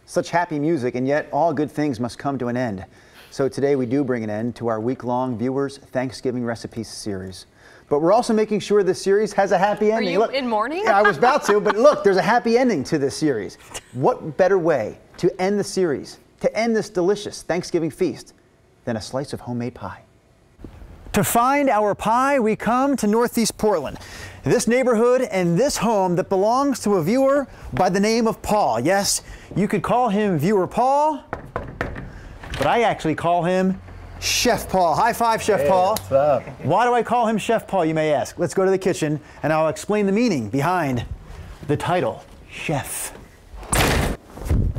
Such happy music, and yet all good things must come to an end. So today we do bring an end to our week-long Viewers Thanksgiving Recipes series. But we're also making sure this series has a happy ending. Are you in mourning? Yeah, I was about to, but look, there's a happy ending to this series. What better way to end the series, to end this delicious Thanksgiving feast, than a slice of homemade pie? To find our pie, we come to Northeast Portland, this neighborhood and this home that belongs to a viewer by the name of Paul. Yes, you could call him Viewer Paul, but I actually call him Chef Paul. High five, Chef Paul. What's up? Why do I call him Chef Paul, you may ask? Let's go to the kitchen and I'll explain the meaning behind the title, Chef.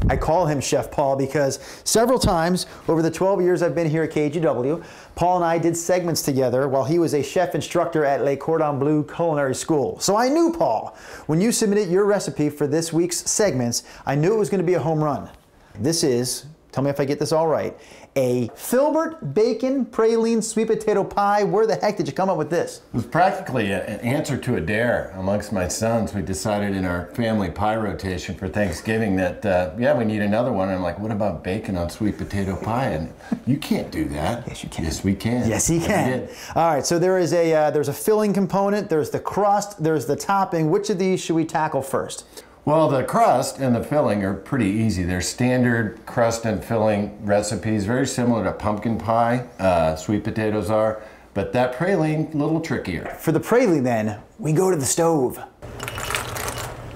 I call him Chef Paul because several times over the 12 years I've been here at KGW, Paul and I did segments together while he was a chef instructor at Le Cordon Bleu Culinary School. So I knew, Paul, when you submitted your recipe for this week's segments, I knew it was going to be a home run. This is, tell me if I get this all right, a Filbert bacon praline sweet potato pie. Where the heck did you come up with this? It was practically an answer to a dare amongst my sons. We decided in our family pie rotation for Thanksgiving that, yeah, we need another one. And I'm like, what about bacon on sweet potato pie? And you can't do that. Yes, you can. Yes, we can. Yes, he can. All right, so there's a filling component, there's the crust, there's the topping. Which of these should we tackle first? Well, the crust and the filling are pretty easy. They're standard crust and filling recipes, very similar to pumpkin pie, sweet potatoes are, but that praline, a little trickier. For the praline then, we go to the stove.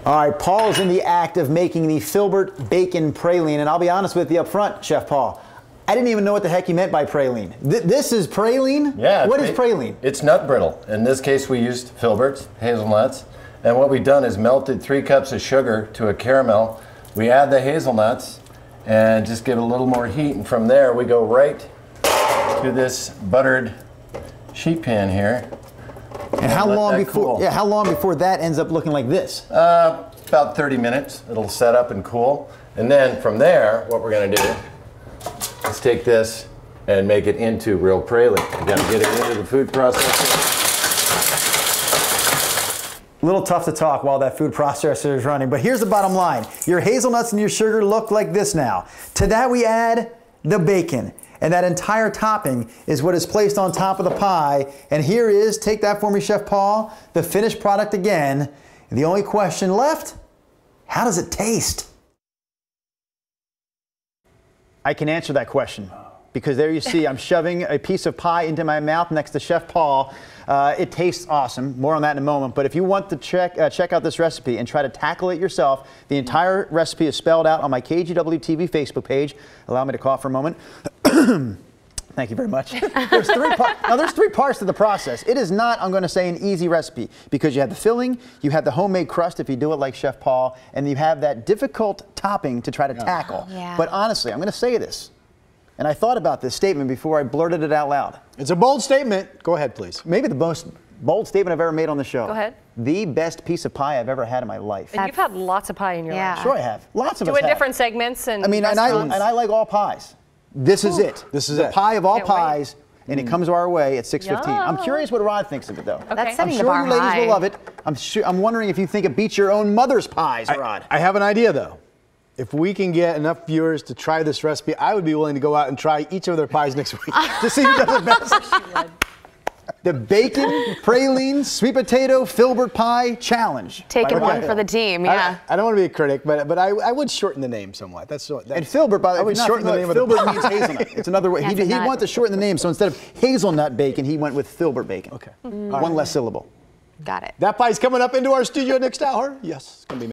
All right, Paul's in the act of making the Filbert bacon praline, and I'll be honest with you up front, Chef Paul, I didn't even know what the heck you meant by praline. This is praline? Yeah. What is praline? It's nut brittle. In this case, we used Filberts, hazelnuts. And what we've done is melted 3 cups of sugar to a caramel. We add the hazelnuts and just give it a little more heat. And from there, we go right to this buttered sheet pan here. And how long before? Cool. Yeah, how long before that ends up looking like this? About 30 minutes. It'll set up and cool. And then from there, what we're going to do is take this and make it into real praline. You got to get it into the food processor. A little tough to talk while that food processor is running, but here's the bottom line. Your hazelnuts and your sugar look like this now. To that we add the bacon, and that entire topping is what is placed on top of the pie. And here is, take that for me, Chef Paul, the finished product again. And the only question left, how does it taste? I can answer that question, because there you see I'm shoving a piece of pie into my mouth next to Chef Paul. It tastes awesome. More on that in a moment. But if you want to check out this recipe and try to tackle it yourself, the entire recipe is spelled out on my KGW TV Facebook page. Allow me to cough for a moment. Thank you very much. There's 3 parts to the process. It is not, I'm going to say, an easy recipe, because you have the filling, you have the homemade crust if you do it like Chef Paul, and you have that difficult topping to try to tackle. Yeah. But honestly, I'm going to say this. And I thought about this statement before I blurted it out loud. It's a bold statement. Go ahead, please. Maybe the most bold statement I've ever made on the show. Go ahead. The best piece of pie I've ever had in my life. And you've had lots of pie in your life. Sure I have. Lots of us doing have. different segments and I mean, and I like all pies. This is it. This is the pie of all Can't pies, and it comes our way at 6:15. I'm curious what Rod thinks of it, though. Okay. That's setting I'm the bar sure you ladies high. will love it. I'm wondering if you think it beats your own mother's pies, Rod. I have an idea, though. If we can get enough viewers to try this recipe, I would be willing to go out and try each of their pies next week to see who does it best. The bacon, praline, sweet potato, Filbert pie challenge. Taking one for the team, yeah. I don't want to be a critic, but I would shorten the name somewhat. And Filbert, by the way, I would shorten the name of the Filbert means hazelnut. It's another way. He wanted to shorten the name, so instead of hazelnut bacon, he went with Filbert bacon. Okay. One less syllable. Got it. That pie's coming up into our studio next hour. Yes, it's going to be